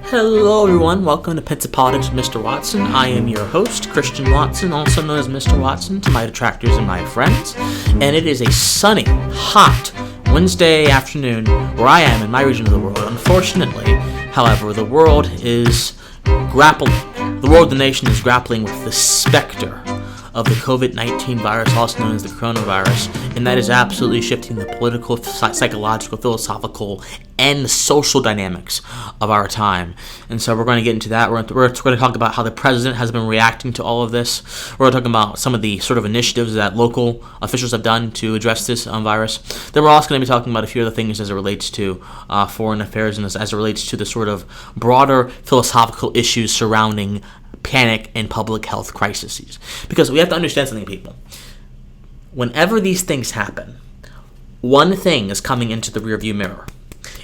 Hello everyone, welcome to Pensive Politics with Mr. Watson. I am your host, Christian Watson, also known as Mr. Watson to my detractors and my friends. And it is a sunny, hot Wednesday afternoon where I am in my region of the world. Unfortunately, however, the world, the nation is grappling with the specter of the COVID-19 virus, also known as the coronavirus, and that is absolutely shifting the political, psychological, philosophical, and social dynamics of our time. And so we're going to get into that. We're going to talk about how the president has been reacting to all of this. We're going to talk about some of the sort of initiatives that local officials have done to address this virus. Then we're also going to be talking about a few other things as it relates to foreign affairs and as it relates to the sort of broader philosophical issues surrounding panic and public health crises. Because we have to understand something, people. Whenever these things happen, one thing is coming into the rearview mirror.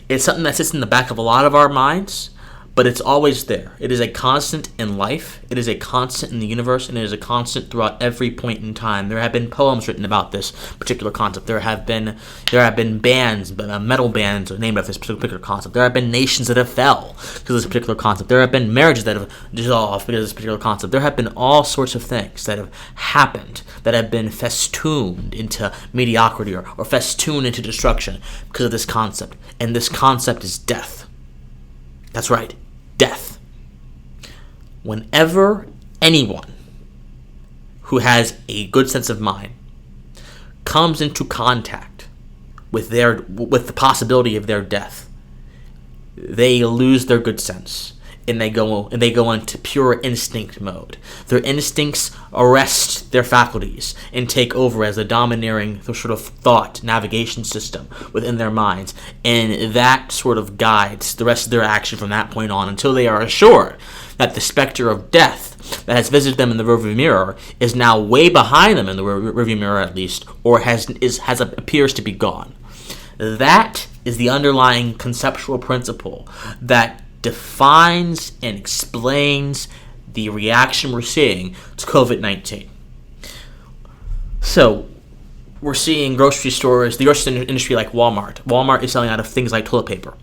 It's something that sits in the back of a lot of our minds, but it's always there. It is a constant in life, it is a constant in the universe, and it is a constant throughout every point in time. There have been poems written about this particular concept. There have been bands, metal bands named after this particular concept. There have been nations that have fell because of this particular concept. There have been marriages that have dissolved because of this particular concept. There have been all sorts of things that have happened that have been festooned into mediocrity or festooned into destruction because of this concept. And this concept is death. That's right. Death. Whenever anyone who has a good sense of mind comes into contact with the possibility of their death, they lose their good sense and they go into pure instinct mode. Their instincts arrest their faculties and take over as a domineering sort of thought navigation system within their minds, and that sort of guides the rest of their action from that point on until they are assured that the specter of death that has visited them in the rearview mirror is now way behind them in the rearview mirror, at least, or appears to be gone. That is the underlying conceptual principle that defines and explains the reaction we're seeing to COVID-19. So, we're seeing grocery stores, the grocery industry like Walmart. Walmart is selling out of things like toilet paper.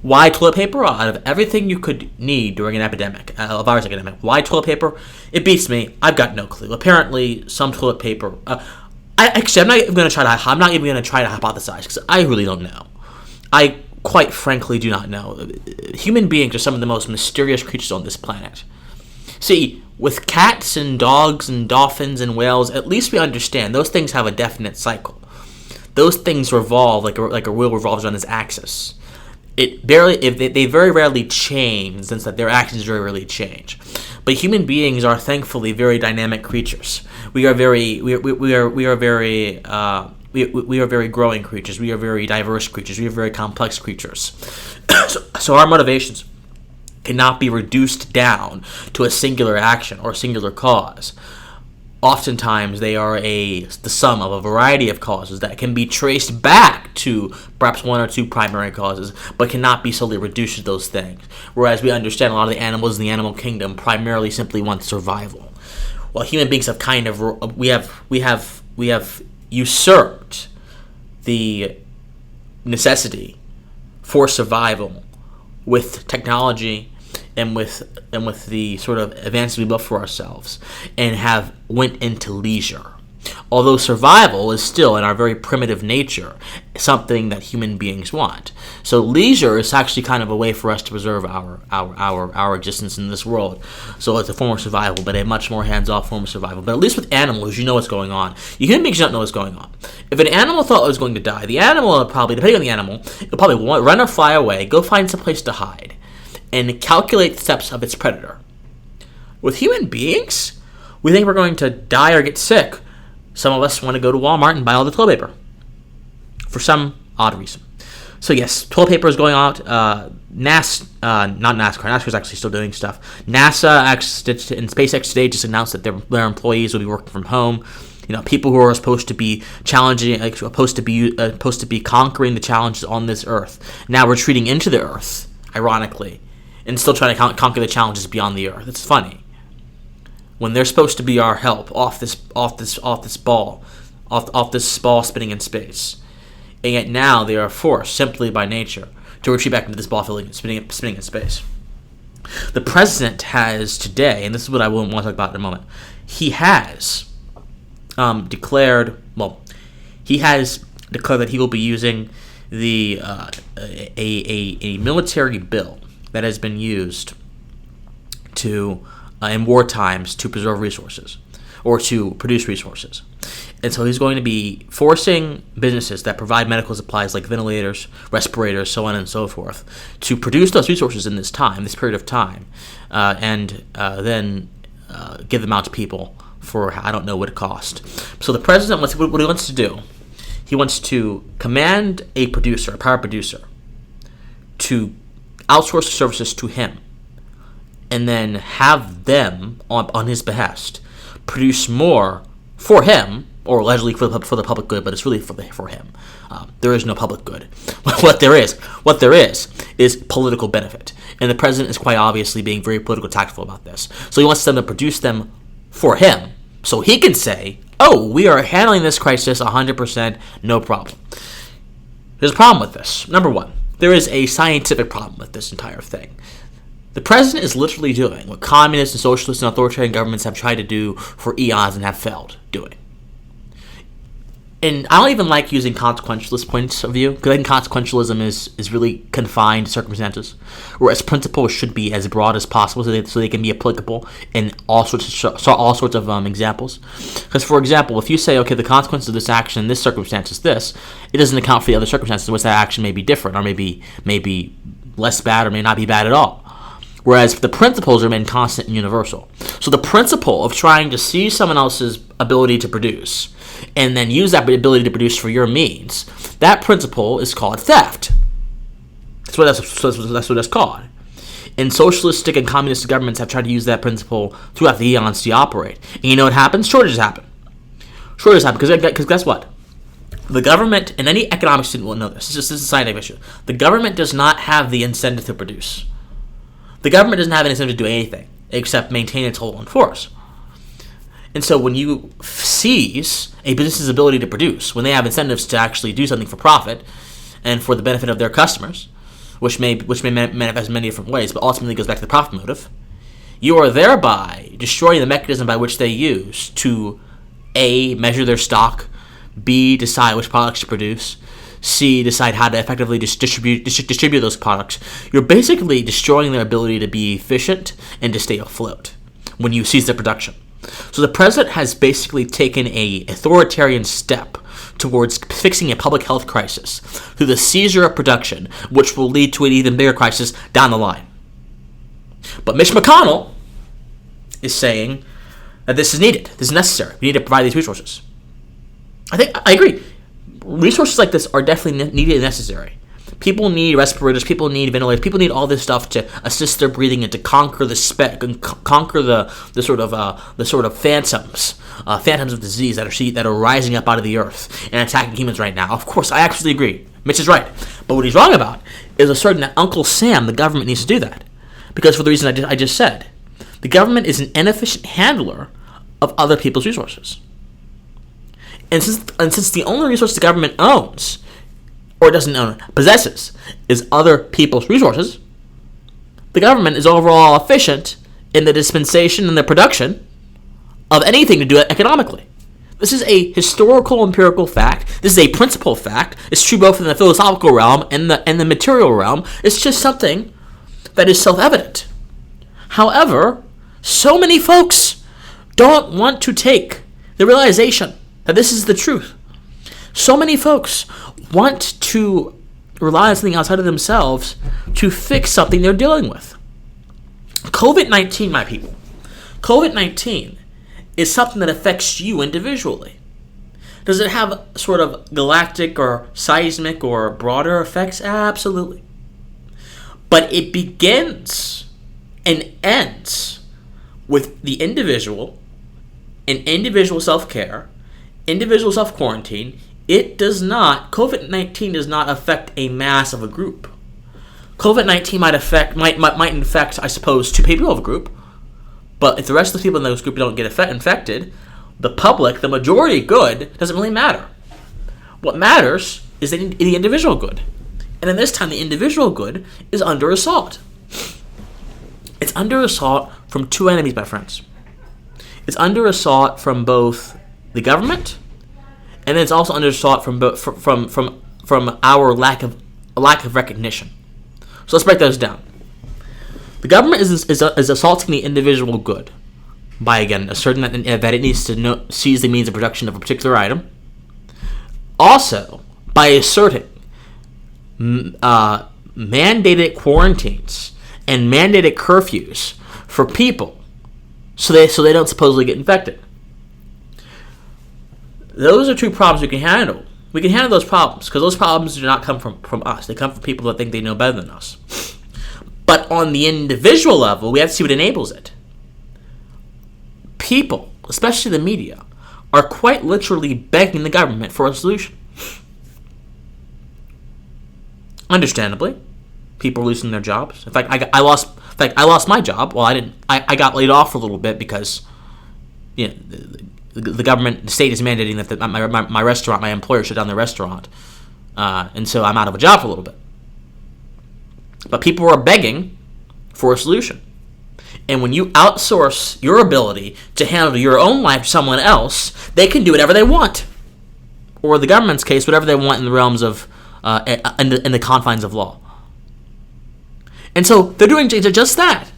Why toilet paper? Out of everything you could need during an epidemic, a virus epidemic. Why toilet paper? It beats me. I've got no clue. Apparently, some toilet paper. I'm not even going to try to hypothesize because I really don't know. I quite frankly do not know. Human beings are some of the most mysterious creatures on this planet. See, with cats and dogs and dolphins and whales, at least we understand those things have a definite cycle. Those things revolve like a wheel revolves on its axis. They very rarely change, since that their actions very rarely change. But human beings are thankfully very dynamic creatures. We are very growing creatures. We are very diverse creatures. We are very complex creatures. So our motivations cannot be reduced down to a singular action or a singular cause. Oftentimes, they are the sum of a variety of causes that can be traced back to perhaps one or two primary causes, but cannot be solely reduced to those things. Whereas we understand a lot of the animals in the animal kingdom primarily simply want survival. Well, human beings have kind of we have usurped the necessity for survival with technology and with the sort of advances we built for ourselves, and have went into leisure. Although survival is still, in our very primitive nature, something that human beings want. So leisure is actually kind of a way for us to preserve our existence in this world. So it's a form of survival, but a much more hands-off form of survival. But at least with animals, you know what's going on. You human beings don't know what's going on. If an animal thought it was going to die, the animal would probably, depending on the animal, it would probably run or fly away, go find some place to hide, and calculate the steps of its predator. With human beings, we think we're going to die or get sick. Some of us want to go to Walmart and buy all the toilet paper for some odd reason. So yes, toilet paper is going out. Not NASCAR. NASCAR is actually still doing stuff. NASA and SpaceX today just announced that their employees will be working from home. You know, people who are supposed to be challenging, supposed to be conquering the challenges on this Earth, now retreating into the Earth, ironically, and still trying to conquer the challenges beyond the Earth. It's funny. When they're supposed to be our help off this ball spinning in space, and yet now they are forced simply by nature to retreat back into this ball spinning in space. The president has today, and this is what I will want to talk about in a moment, he has declared that he will be using a military bill that has been used to in war times to preserve resources or to produce resources. And so he's going to be forcing businesses that provide medical supplies like ventilators, respirators, so on and so forth, to produce those resources in this period of time, and then give them out to people for I don't know what it cost. So the president, what he wants to do, he wants to command a power producer, to outsource the services to him, and then have them, on his behest, produce more for him, or allegedly for the public good, but it's really for him. There is no public good. What there is political benefit, and the president is quite obviously being very political tactful about this. So he wants them to produce them for him, so he can say, "Oh, we are handling this crisis 100%, no problem." There's a problem with this. Number one, there is a scientific problem with this entire thing. The president is literally doing what communists and socialists and authoritarian governments have tried to do for eons and have failed doing. And I don't even like using consequentialist points of view, because I think consequentialism is really confined to circumstances, whereas principles should be as broad as possible so they can be applicable in all sorts of examples. Because, for example, if you say, okay, the consequence of this action in this circumstance is this, it doesn't account for the other circumstances in which that action may be different, or maybe less bad, or may not be bad at all. Whereas the principles remain constant and universal. So the principle of trying to seize someone else's ability to produce and then use that ability to produce for your means, that principle is called theft. That's what it's called. And socialistic and communist governments have tried to use that principle throughout the eons to operate. And you know what happens? Shortages happen. Because guess what? The government, and any economic student will know this. This is a scientific issue. The government does not have the incentive to produce. The government doesn't have an incentive to do anything except maintain its hold on force. And so when you seize a business's ability to produce, when they have incentives to actually do something for profit and for the benefit of their customers, which may manifest in many different ways, but ultimately goes back to the profit motive, you are thereby destroying the mechanism by which they use to A, measure their stock, B, decide which products to produce, C, decide how to effectively distribute those products. You're basically destroying their ability to be efficient and to stay afloat when you seize their production. So the president has basically taken an authoritarian step towards fixing a public health crisis through the seizure of production, which will lead to an even bigger crisis down the line. But Mitch McConnell is saying that this is needed. This is necessary. We need to provide these resources. I agree. Resources like this are definitely needed and necessary. People need respirators. People need ventilators. People need all this stuff to assist their breathing and to conquer the sort of phantoms of disease that are rising up out of the earth and attacking humans right now. Of course, I actually agree. Mitch is right. But what he's wrong about is asserting that Uncle Sam, the government, needs to do that, because for the reason I just said, the government is an inefficient handler of other people's resources. And since the only resource the government owns, or doesn't own, possesses, is other people's resources, the government is overall efficient in the dispensation and the production of anything to do it economically. This is a historical empirical fact. This is a principle fact. It's true both in the philosophical realm and the material realm. It's just something that is self-evident. However, so many folks don't want to take the realization that this is the truth. So many folks want to rely on something outside of themselves to fix something they're dealing with. COVID-19, my people, COVID-19 is something that affects you individually. Does it have sort of galactic or seismic or broader effects? Absolutely. But it begins and ends with the individual and individual self-care, individual self-quarantine. COVID-19 does not affect a mass of a group. COVID-19 might infect, I suppose, 2 people of a group, but if the rest of the people in those group don't get infected, the public, the majority good, doesn't really matter. What matters is the individual good. And in this time, the individual good is under assault. It's under assault from two enemies, my friends. It's under assault from both the government, and then it's also under assault from our lack of recognition. So let's break those down. The government is assaulting the individual good by, again, asserting that it needs to seize the means of production of a particular item. Also, by asserting mandated quarantines and mandated curfews for people so they don't supposedly get infected. Those are two problems we can handle. We can handle those problems because those problems do not come from us. They come from people that think they know better than us. But on the individual level, we have to see what enables it. People, especially the media, are quite literally begging the government for a solution. Understandably, people are losing their jobs. In fact, I lost my job. Well, I got laid off for a little bit because, the government, the state is mandating that my restaurant, my employer, shut down the restaurant, and so I'm out of a job for a little bit. But people are begging for a solution. And when you outsource your ability to handle your own life to someone else, they can do whatever they want. Or in the government's case, whatever they want in the realms of, in the confines of law. And so they're doing just that.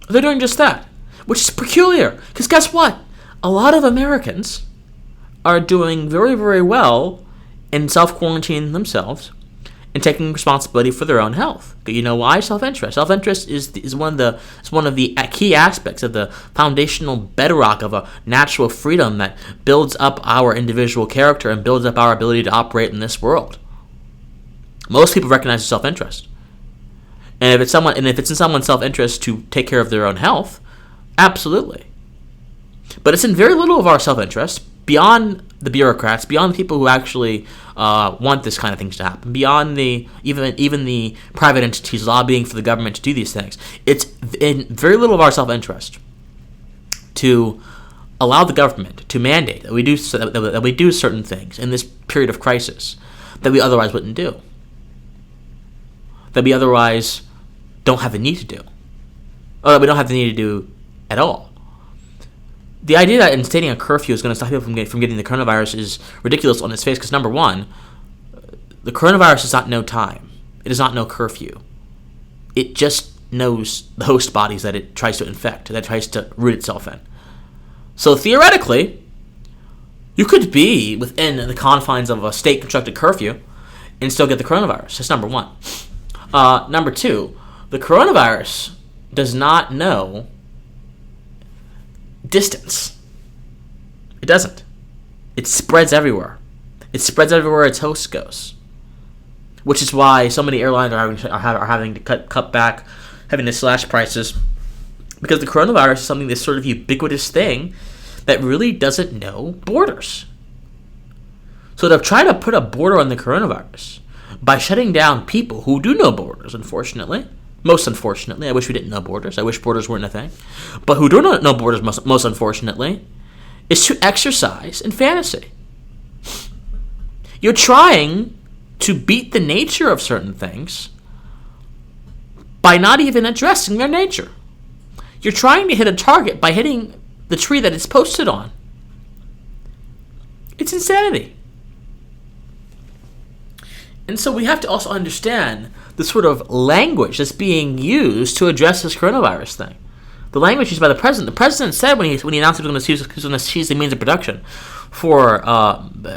They're doing just that. Which is peculiar. Because guess what? A lot of Americans are doing very, very well in self-quarantining themselves and taking responsibility for their own health. You know why? Self-interest. Self-interest is one of the key aspects of the foundational bedrock of a natural freedom that builds up our individual character and builds up our ability to operate in this world. Most people recognize self-interest, and if it's in someone's self-interest to take care of their own health, absolutely. But it's in very little of our self-interest, beyond the bureaucrats, beyond the people who actually want this kind of things to happen, beyond even the private entities lobbying for the government to do these things. It's in very little of our self-interest to allow the government to mandate that we do certain things in this period of crisis that we otherwise wouldn't do, that we otherwise don't have the need to do, or that we don't have the need to do at all. The idea that instating a curfew is going to stop people from getting the coronavirus is ridiculous on its face because, number one, the coronavirus does not know time. It does not know curfew. It just knows the host bodies that it tries to infect, that it tries to root itself in. So theoretically, you could be within the confines of a state-constructed curfew and still get the coronavirus. That's number one. Number two, the coronavirus does not know distance. It doesn't. It spreads everywhere. It spreads everywhere its host goes, which is why so many airlines are having to cut back, having to slash prices, because the coronavirus is something that's sort of ubiquitous thing that really doesn't know borders. So to try to put a border on the coronavirus by shutting down people who do know borders, most unfortunately, I wish we didn't know borders. I wish borders weren't a thing. But who do not know borders, most unfortunately, is to exercise in fantasy. You're trying to beat the nature of certain things by not even addressing their nature. You're trying to hit a target by hitting the tree that it's posted on. It's insanity. And so we have to also understand the sort of language that's being used to address this coronavirus thing. The language used by the president. The president said when he announced he was going to seize the means of production for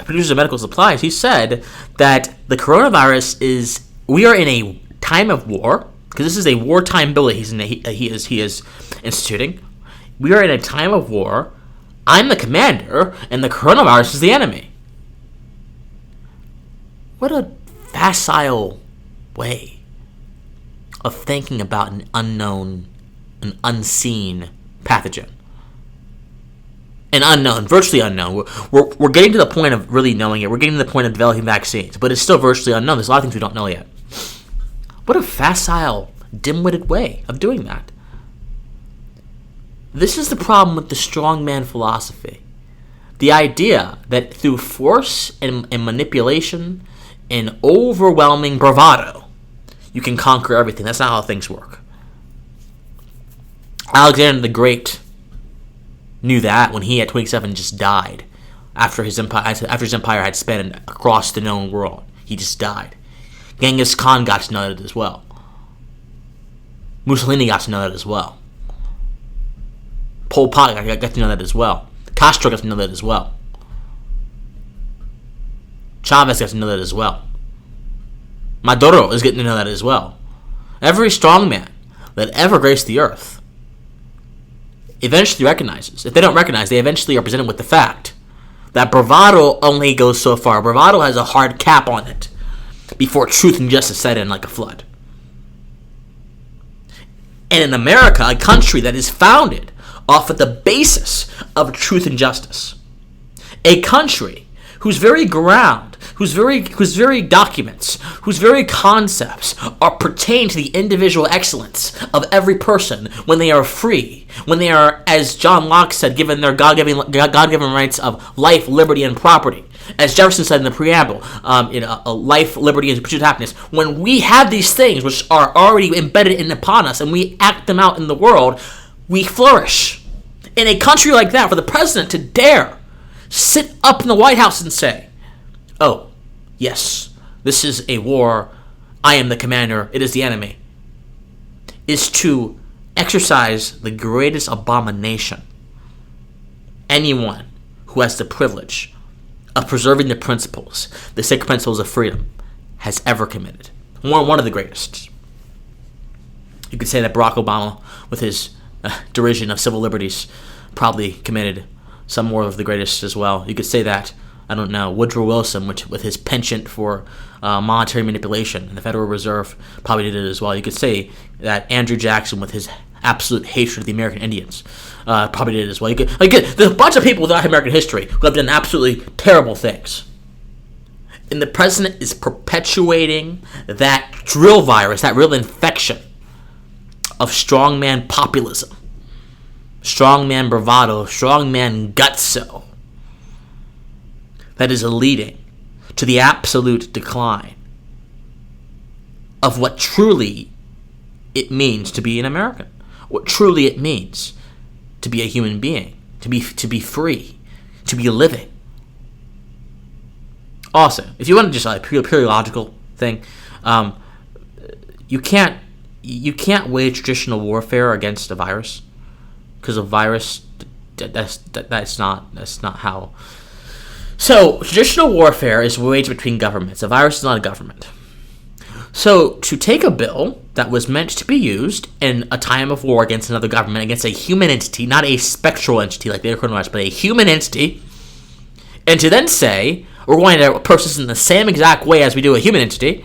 producers of medical supplies, he said that the coronavirus we are in a time of war, because this is a wartime bill that he is instituting. We are in a time of war. I'm the commander, and the coronavirus is the enemy. What a facile way of thinking about an unknown, an unseen pathogen. An unknown, virtually unknown. We're getting to the point of really knowing it. We're getting to the point of developing vaccines, but it's still virtually unknown. There's a lot of things we don't know yet. What a facile, dim-witted way of doing that. This is the problem with the strongman philosophy. The idea that through force and manipulation and overwhelming bravado, you can conquer everything. That's not how things work. Alexander the Great knew that when he at 27 just died after his empire had spanned across the known world. He just died. Genghis Khan got to know that as well. Mussolini got to know that as well. Pol Pot got to know that as well. Castro got to know that as well. Chavez got to know that as well. Maduro is getting to know that as well. Every strongman that ever graced the earth eventually recognizes. If they don't recognize, they eventually are presented with the fact that bravado only goes so far. Bravado has a hard cap on it before truth and justice set in like a flood. And in America, a country that is founded off of the basis of truth and justice, a country whose very ground, whose very documents, whose very concepts are pertain to the individual excellence of every person when they are free, when they are, as John Locke said, given their God-given rights of life, liberty, and property. As Jefferson said in the preamble, life, liberty, and pursuit of happiness. When we have these things which are already embedded in upon us and we act them out in the world, we flourish. In a country like that, for the president to dare sit up in the White House and say, "Oh, yes, this is a war. I am the commander. It is the enemy," is to exercise the greatest abomination anyone who has the privilege of preserving the sacred principles of freedom, has ever committed. One of the greatest. You could say that Barack Obama, with his derision of civil liberties, probably committed some more of the greatest as well. You could say that, I don't know, Woodrow Wilson, with his penchant for monetary manipulation, and the Federal Reserve probably did it as well. You could say that Andrew Jackson, with his absolute hatred of the American Indians, probably did it as well. There's a bunch of people without American history who have done absolutely terrible things. And the president is perpetuating that drill virus, that real infection of strongman populism, strongman bravado, strongman gutso, that is leading to the absolute decline of what truly it means to be an American, what truly it means to be a human being, to be free, to be living. Also, if you want to just like pure logical thing, you can't wage traditional warfare against a virus, because a virus that's not how. So traditional warfare is waged between governments. A virus is not a government. So to take a bill that was meant to be used in a time of war against another government, against a human entity, not a spectral entity like the coronavirus, but a human entity, and to then say, we're going to approach this in the same exact way as we do a human entity,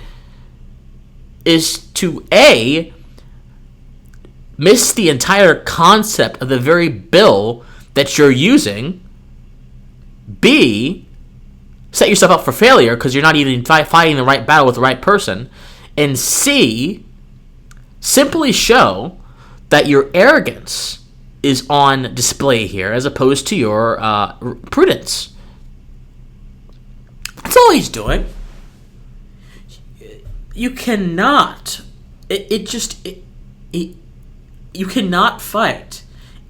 is to A, miss the entire concept of the very bill that you're using, B, set yourself up for failure because you're not even fighting the right battle with the right person, and C, simply show that your arrogance is on display here as opposed to your prudence. That's all he's doing. You cannot. You cannot fight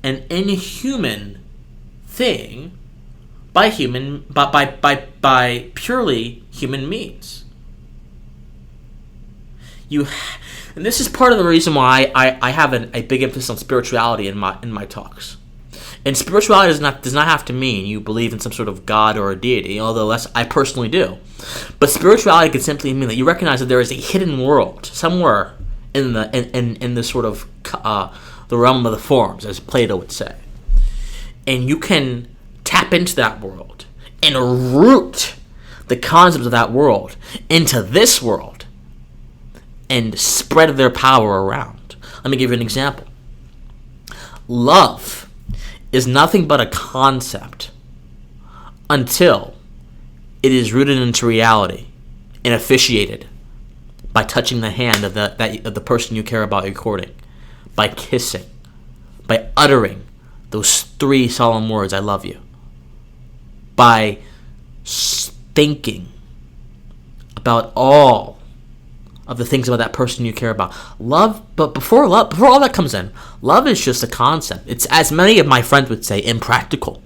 an inhuman thing by purely human means. And this is part of the reason why I have a big emphasis on spirituality in my talks. And spirituality does not have to mean you believe in some sort of God or a deity, although I personally do. But spirituality can simply mean that you recognize that there is a hidden world somewhere in the sort of the realm of the forms, as Plato would say, and you can tap into that world and root the concepts of that world into this world and spread their power around. Let me give you an example. Love is nothing but a concept until it is rooted into reality and officiated by touching the hand of the person you care about you're courting, by kissing, by uttering those 3 solemn words, "I love you," by thinking about all of the things about that person you care about. Love, but before all that comes in, love is just a concept. It's, as many of my friends would say, impractical.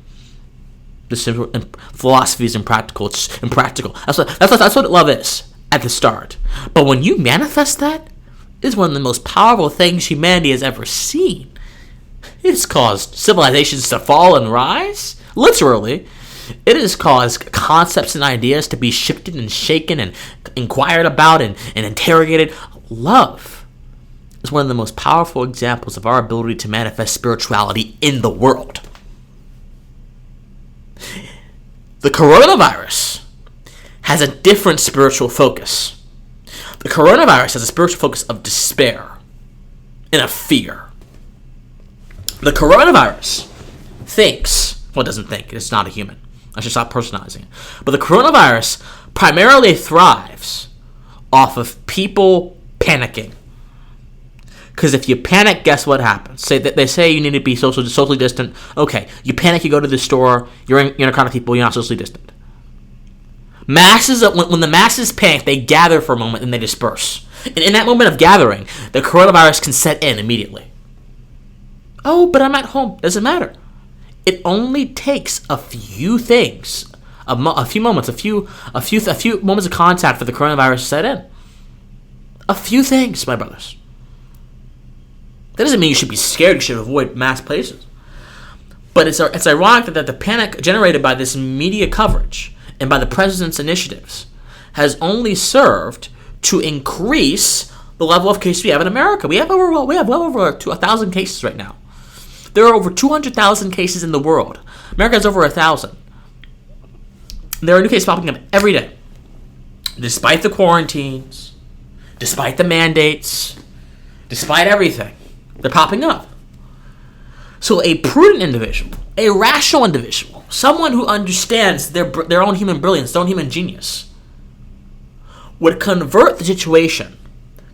Philosophy is impractical. It's impractical. That's what love is at the start. But when you manifest that, it is one of the most powerful things humanity has ever seen. It has caused civilizations to fall and rise, literally. It has caused concepts and ideas to be shifted and shaken and inquired about and interrogated. Love is one of the most powerful examples of our ability to manifest spirituality in the world. The coronavirus has a different spiritual focus. The coronavirus has a spiritual focus of despair and of fear. The coronavirus thinks, well, it doesn't think, it's not a human. I should stop personalizing it. But the coronavirus primarily thrives off of people panicking. Because if you panic, guess what happens? They say you need to be socially distant. Okay, you panic, you go to the store, you're in a crowd of people, you're not socially distant. When the masses panic, they gather for a moment and they disperse. And in that moment of gathering, the coronavirus can set in immediately. Oh, but I'm at home. Doesn't matter. It only takes a few things, a few moments, a few moments of contact for the coronavirus to set in. A few things, my brothers. That doesn't mean you should be scared. You should avoid mass places. But it's ironic that the panic generated by this media coverage and by the president's initiatives has only served to increase the level of cases we have in America. We have well over 1,000 cases right now. There are over 200,000 cases in the world. America has over 1,000. There are new cases popping up every day. Despite the quarantines, despite the mandates, despite everything, they're popping up. So a prudent individual, a rational individual, someone who understands their own human brilliance, their own human genius, would convert the situation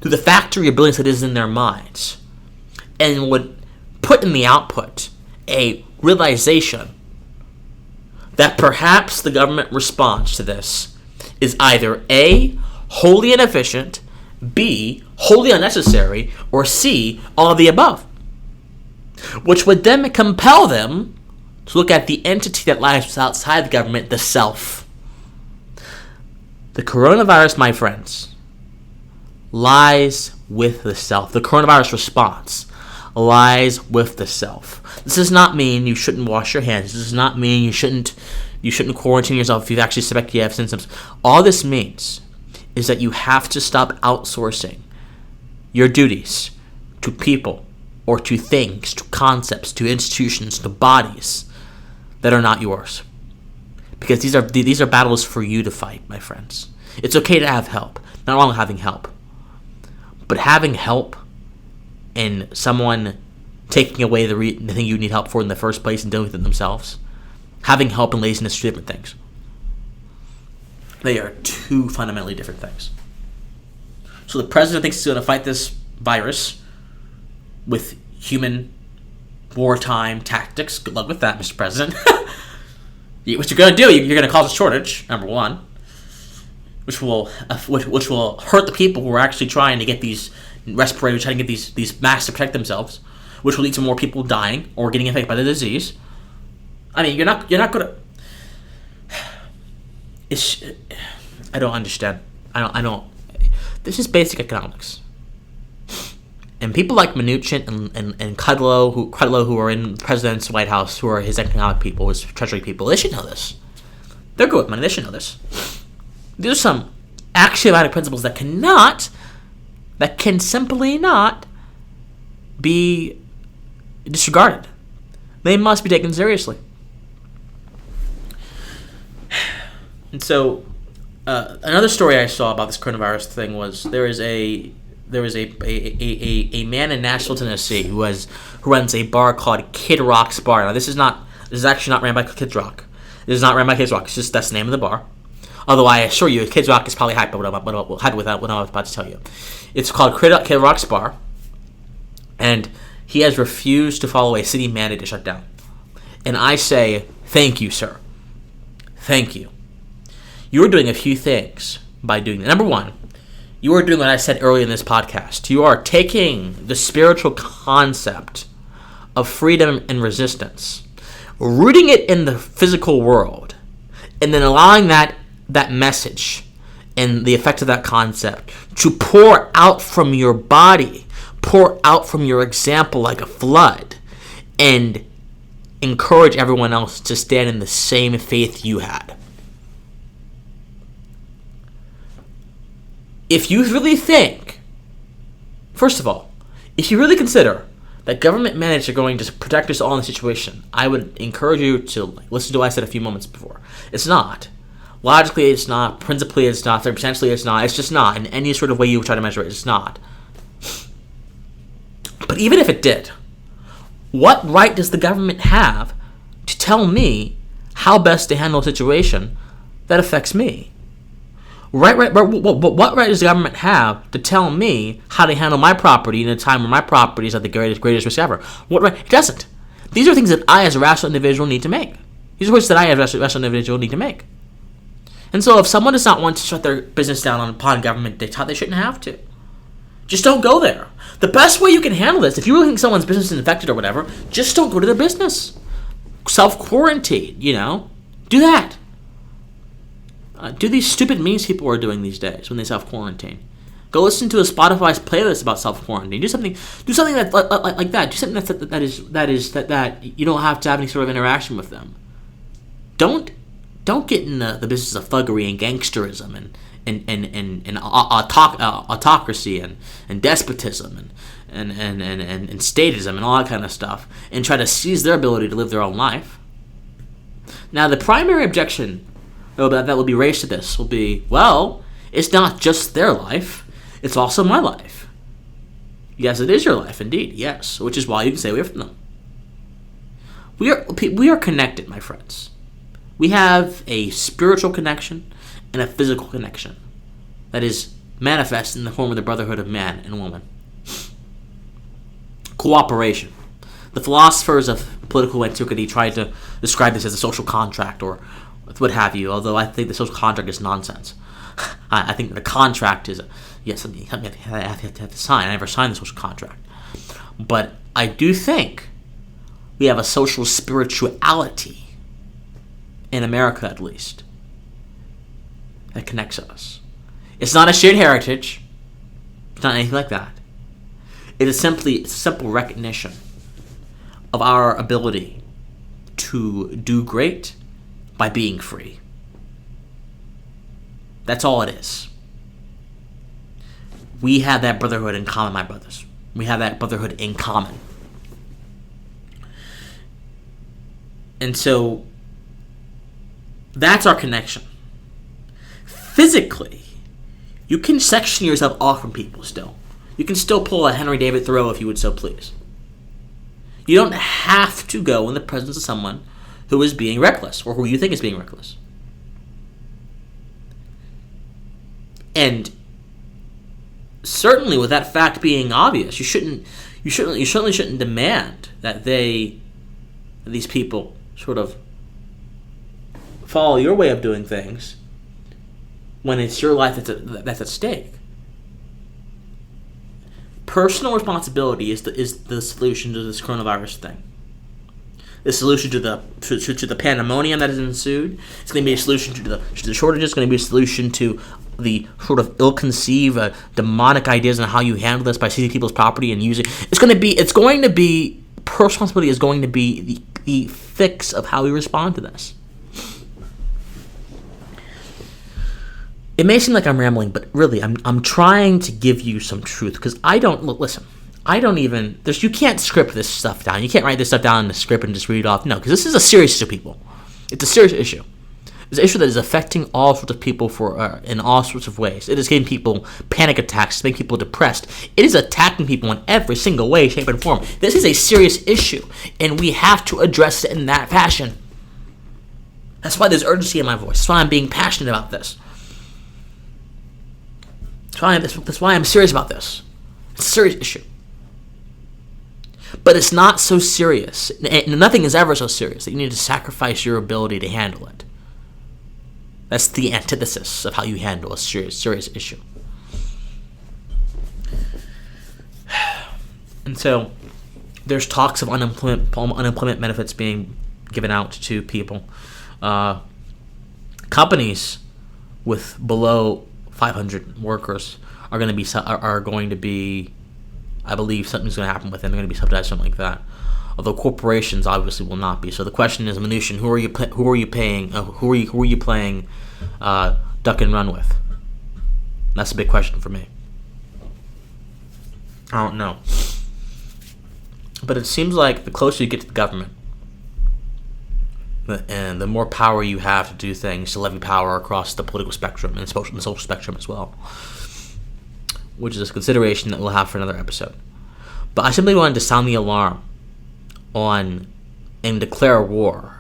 to the factory of brilliance that is in their minds and would put in the output a realization that perhaps the government response to this is either A, wholly inefficient, B, wholly unnecessary, or C, all of the above. Which would then compel them to look at the entity that lies outside the government, the self. The coronavirus, my friends, lies with the self. The coronavirus response lies with the self. This does not mean you shouldn't wash your hands. This does not mean you shouldn't quarantine yourself if you've actually suspect you have symptoms. All this means is that you have to stop outsourcing your duties to people or to things, to concepts, to institutions, to bodies that are not yours. Because these are battles for you to fight, my friends. It's okay to have help. Not wrong with having help. But having help and someone taking away the thing you need help for in the first place and dealing with it themselves, having help and laziness are two different things. They are two fundamentally different things. So the president thinks he's going to fight this virus with human wartime tactics. Good luck with that, Mr. President. What you're going to do, you're going to cause a shortage, number one, which will hurt the people who are actually trying to get these respirators, trying to get these masks to protect themselves, which will lead to more people dying or getting infected by the disease. I mean, you're not going to. I don't understand. I don't. This is basic economics. And people like Mnuchin and Kudlow, who are in the president's White House, who are his economic people, his treasury people, they should know this. They're good with money. They should know this. These are some axiomatic principles that can simply not be disregarded. They must be taken seriously. And so, another story I saw about this coronavirus thing was there is a man in Nashville, Tennessee, who runs a bar called Rock Sparta. Now, this is actually not ran by Kids Rock. It is not ran by Kids Rock. It's just that's the name of the bar. Although I assure you, Kids Rock is probably hyped by what I'm about to tell you. It's called Kid Rock Bar, and he has refused to follow a city mandate to shut down. And I say, thank you, sir. Thank you. You're doing a few things by doing that. Number one, you are doing what I said earlier in this podcast. You are taking the spiritual concept of freedom and resistance, rooting it in the physical world, and then allowing that message and the effect of that concept to pour out from your body, pour out from your example like a flood, and encourage everyone else to stand in the same faith you had. If you really think, first of all, if you really consider that government mandates are going to protect us all in the situation, I would encourage you to listen to what I said a few moments before. It's not. Logically, it's not. Principally, it's not. Potentially, it's not. It's just not. In any sort of way you try to measure it, it's not. But even if it did, what right does the government have to tell me how best to handle a situation that affects me? What right does the government have to tell me how to handle my property in a time where my property is at the greatest risk ever? What right? It doesn't. These are things that I, as a rational individual, need to make. These are choices that I, as a rational individual, need to make. And so if someone does not want to shut their business down upon government dictate, they shouldn't have to. Just don't go there. The best way you can handle this, if you really think someone's business is infected or whatever, just don't go to their business. Self-quarantine, Do that. Do these stupid memes people are doing these days when they self-quarantine. Go listen to a Spotify's playlist about self-quarantine. Do something that like that. Do something that you don't have to have any sort of interaction with them. Don't get in the business of thuggery and gangsterism and autocracy and despotism and statism and all that kind of stuff, and try to seize their ability to live their own life. Now, the primary objection that will be raised to this will be, well, it's not just their life, it's also my life. Yes, it is your life, indeed, yes, which is why you can stay away from them. We are connected, my friends. We have a spiritual connection and a physical connection that is manifest in the form of the brotherhood of man and woman. Cooperation. The philosophers of political antiquity tried to describe this as a social contract or what have you, although I think the social contract is nonsense. I think the contract is, something you have to sign. I never signed the social contract. But I do think we have a social spirituality, in America at least, that connects us. It's not a shared heritage. It's not anything like that. It is simply a simple recognition of our ability to do great by being free. That's all it is. We have that brotherhood in common, my brothers. We have that brotherhood in common. And so that's our connection. Physically, you can section yourself off from people still. You can still pull a Henry David Thoreau if you would so please. You don't have to go in the presence of someone who is being reckless or who you think is being reckless. And certainly with that fact being obvious, you certainly shouldn't demand that these people sort of follow your way of doing things when it's your life that's at stake. Personal responsibility is the solution to this coronavirus thing. The solution to the pandemonium that has ensued. It's going to be a solution to the shortages. It's going to be a solution to the sort of ill-conceived demonic ideas on how you handle this by seizing people's property and using. It's going to be personal responsibility is going to be the fix of how we respond to this. It may seem like I'm rambling, but really, I'm trying to give you some truth, because you can't script this stuff down. You can't write this stuff down in the script and just read it off. No, because this is a serious issue, people. It's a serious issue. It's an issue that is affecting all sorts of people in all sorts of ways. It is giving people panic attacks, it's making people depressed. It is attacking people in every single way, shape, and form. This is a serious issue, and we have to address it in that fashion. That's why there's urgency in my voice. That's why I'm being passionate about this. That's why I'm serious about this. It's a serious issue. But it's not so serious, and nothing is ever so serious, that you need to sacrifice your ability to handle it. That's the antithesis of how you handle a serious issue. And so there's talks of unemployment benefits being given out to people. Companies with below 500 workers are going to be, I believe something's going to happen with them. They're going to be subsidized, something like that. Although corporations obviously will not be. So the question is, Minuchin, who are you playing duck and run with? That's a big question for me. I don't know. But it seems like the closer you get to the government, and the more power you have to do things, to levy power across the political spectrum and the social spectrum as well, which is a consideration that we'll have for another episode. But I simply wanted to sound the alarm and declare war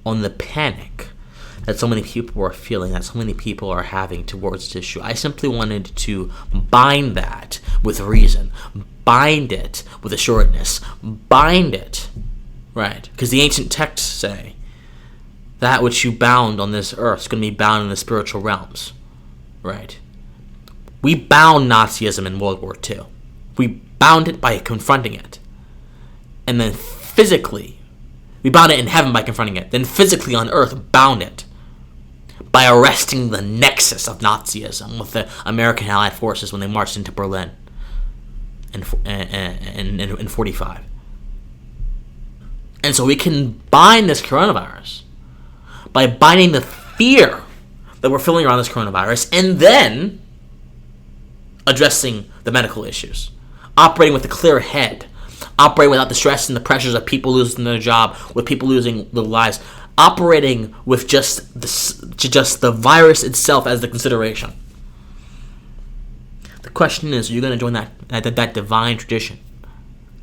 on the panic that so many people are feeling, that so many people are having towards this issue. I simply wanted to bind that with reason, bind it with assuredness, bind it, right? Because the ancient texts say that which you bound on this earth is going to be bound in the spiritual realms, right? We bound Nazism in World War II. We bound it by confronting it. And then physically, we bound it in heaven by confronting it. Then physically on earth, bound it by arresting the nexus of Nazism with the American Allied forces when they marched into Berlin in 1945. And so we can bind this coronavirus by binding the fear that we're feeling around this coronavirus, and then addressing the medical issues, operating with a clear head, operating without the stress and the pressures of people losing their job, with people losing their lives, operating with just the virus itself as the consideration. The question is, are you going to join that divine tradition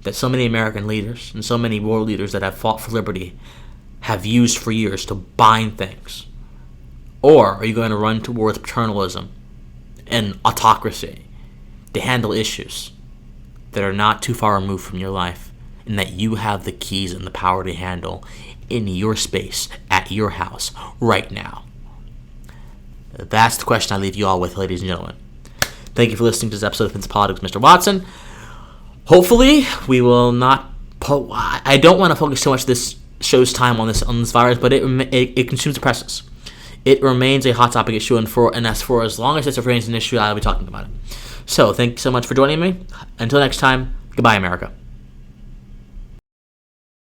that so many American leaders and so many world leaders that have fought for liberty have used for years to bind things? Or are you going to run towards paternalism and autocracy to handle issues that are not too far removed from your life, and that you have the keys and the power to handle in your space, at your house, right now? That's the question I leave you all with, ladies and gentlemen. Thank you for listening to this episode of Pensive Politics, Mr. Watson. Hopefully, we will not... I don't want to focus too much this show's time on this virus, but it consumes the presses. It remains a hot topic issue, and for as long as it remains an issue, I'll be talking about it. So, thank you so much for joining me. Until next time, goodbye, America.